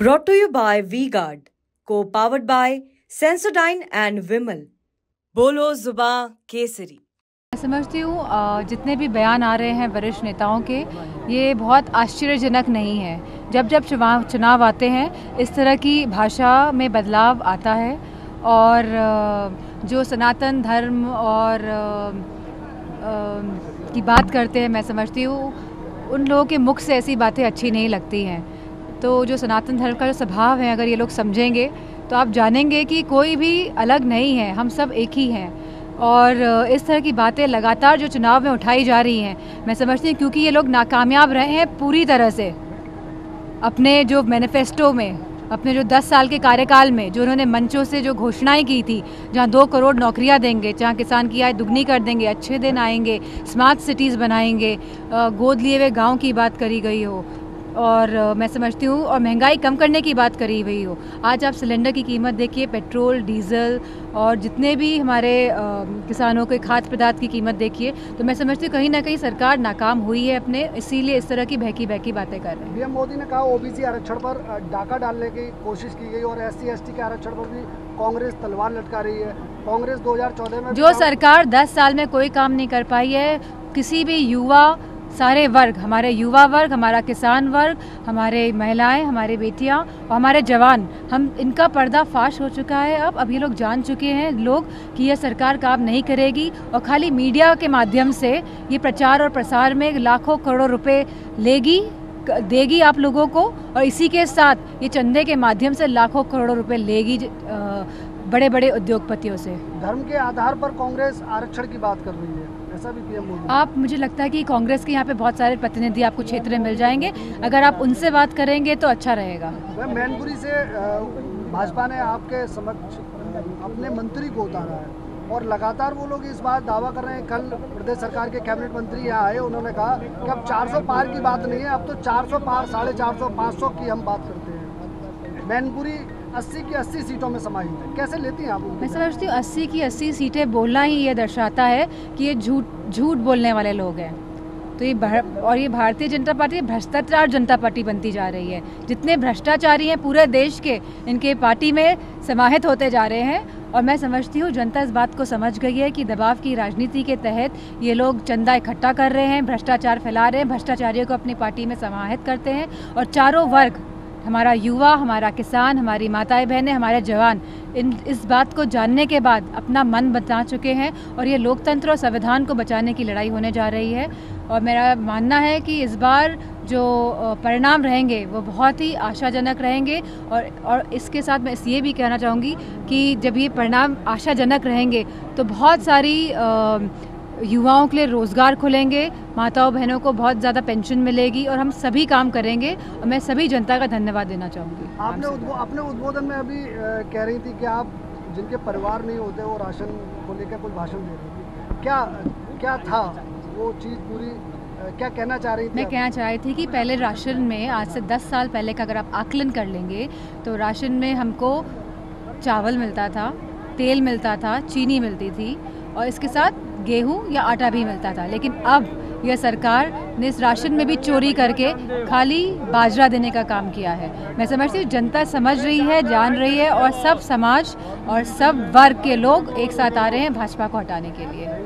Brought to you by V-Guard, co-powered by Sensodyne and Vimal. बोलो जुबां केसरी। मैं समझती हूँ जितने भी बयान आ रहे हैं वरिष्ठ नेताओं के, ये बहुत आश्चर्यजनक नहीं है। जब जब चुनाव आते हैं इस तरह की भाषा में बदलाव आता है और जो सनातन धर्म और की बात करते हैं, मैं समझती हूँ उन लोगों के मुख से ऐसी बातें अच्छी नहीं लगती हैं। तो जो सनातन धर्म का जो स्वभाव है, अगर ये लोग समझेंगे तो आप जानेंगे कि कोई भी अलग नहीं है, हम सब एक ही हैं। और इस तरह की बातें लगातार जो चुनाव में उठाई जा रही हैं, मैं समझती हूँ क्योंकि ये लोग नाकामयाब रहे हैं पूरी तरह से अपने जो मैनिफेस्टो में, अपने जो 10 साल के कार्यकाल में जो उन्होंने मंचों से जो घोषणाएं की थी, जहां 2 करोड़ नौकरियां देंगे, जहां किसान की आय दुगनी कर देंगे, अच्छे दिन आएंगे, स्मार्ट सिटीज़ बनाएंगे, गोद लिए हुए गाँव की बात करी गई हो और मैं समझती हूँ और महंगाई कम करने की बात करी हुई हो। आज आप सिलेंडर की कीमत देखिए, पेट्रोल, डीजल और जितने भी हमारे किसानों के खाद्य पदार्थ की कीमत देखिए, तो मैं समझती हूँ कहीं ना कहीं सरकार नाकाम हुई है अपने, इसीलिए इस तरह की बहकी बातें कर रहे हैं। पीएम मोदी ने कहा ओबीसी आरक्षण पर डाका डालने की कोशिश की गई और SC/ST के आरक्षण पर भी कांग्रेस तलवार लटका रही है। कांग्रेस 2014 में जो सरकार 10 साल में कोई काम नहीं कर पाई है, किसी भी युवा, सारे वर्ग, हमारे युवा वर्ग, हमारा किसान वर्ग, हमारे महिलाएं, हमारी बेटियां और हमारे जवान, हम इनका पर्दाफाश हो चुका है। अब ये लोग जान चुके हैं लोग कि यह सरकार काम नहीं करेगी और खाली मीडिया के माध्यम से ये प्रचार और प्रसार में लाखों करोड़ रुपए देगी आप लोगों को, और इसी के साथ ये चंदे के माध्यम से लाखों करोड़ों रुपए लेगी बड़े बड़े उद्योगपतियों से। धर्म के आधार पर कांग्रेस आरक्षण की बात कर रही है, ऐसा भी पीएम मोदी। मुझे लगता है कि कांग्रेस के यहाँ पे बहुत सारे प्रतिनिधि आपको क्षेत्र में मिल जाएंगे, अगर आप उनसे बात करेंगे तो अच्छा रहेगा। मैनपुरी से भाजपा ने आपके समक्ष अपने मंत्री को उतारा है और लगातार वो लोग इस बात दावा कर रहे हैं। कल प्रदेश सरकार के कैबिनेट मंत्री यहाँ आए, उन्होंने कहा कि अब 400 पार की बात नहीं है, अब तो 400 पार, 450, 500 की हम बात करते हैं। मैनपुरी 80 की 80 सीटों में समाहित है, कैसे लेती हैं आप? मैं समझती हूँ 80 की 80 सीटें बोलना ही ये दर्शाता है कि ये झूठ बोलने वाले लोग हैं। तो ये भारतीय जनता पार्टी भ्रष्टाचार जनता पार्टी बनती जा रही है। जितने भ्रष्टाचारी हैं पूरे देश के, इनके पार्टी में समाहित होते जा रहे हैं। और मैं समझती हूँ जनता इस बात को समझ गई है कि दबाव की राजनीति के तहत ये लोग चंदा इकट्ठा कर रहे हैं, भ्रष्टाचार फैला रहे हैं, भ्रष्टाचारियों को अपनी पार्टी में समाहित करते हैं। और चारों वर्ग, हमारा युवा, हमारा किसान, हमारी माताएं बहनें, हमारे जवान, इस बात को जानने के बाद अपना मन बचा चुके हैं और ये लोकतंत्र और संविधान को बचाने की लड़ाई होने जा रही है। और मेरा मानना है कि इस बार जो परिणाम रहेंगे वो बहुत ही आशाजनक रहेंगे। और इसके साथ मैं ये भी कहना चाहूँगी कि जब ये परिणाम आशाजनक रहेंगे तो बहुत सारी युवाओं के लिए रोज़गार खुलेंगे, माताओं बहनों को बहुत ज़्यादा पेंशन मिलेगी और हम सभी काम करेंगे। और मैं सभी जनता का धन्यवाद देना चाहूँगी। आपने अपने उद्बोधन में अभी कह रही थी कि आप जिनके परिवार नहीं होते वो राशन को लेकर कुछ भाषण दे रही थी, क्या था वो चीज़ पूरी, क्या कहना चाह रही थी? मैं कहना चाह रही थी कि पहले राशन में, आज से 10 साल पहले का अगर आप आकलन कर लेंगे तो राशन में हमको चावल मिलता था, तेल मिलता था, चीनी मिलती थी और इसके साथ गेहूं या आटा भी मिलता था। लेकिन अब यह सरकार ने इस राशन में भी चोरी करके खाली बाजरा देने का काम किया है। मैं समझती हूँ जनता समझ रही है, जान रही है और सब समाज और सब वर्ग के लोग एक साथ आ रहे हैं भाजपा को हटाने के लिए।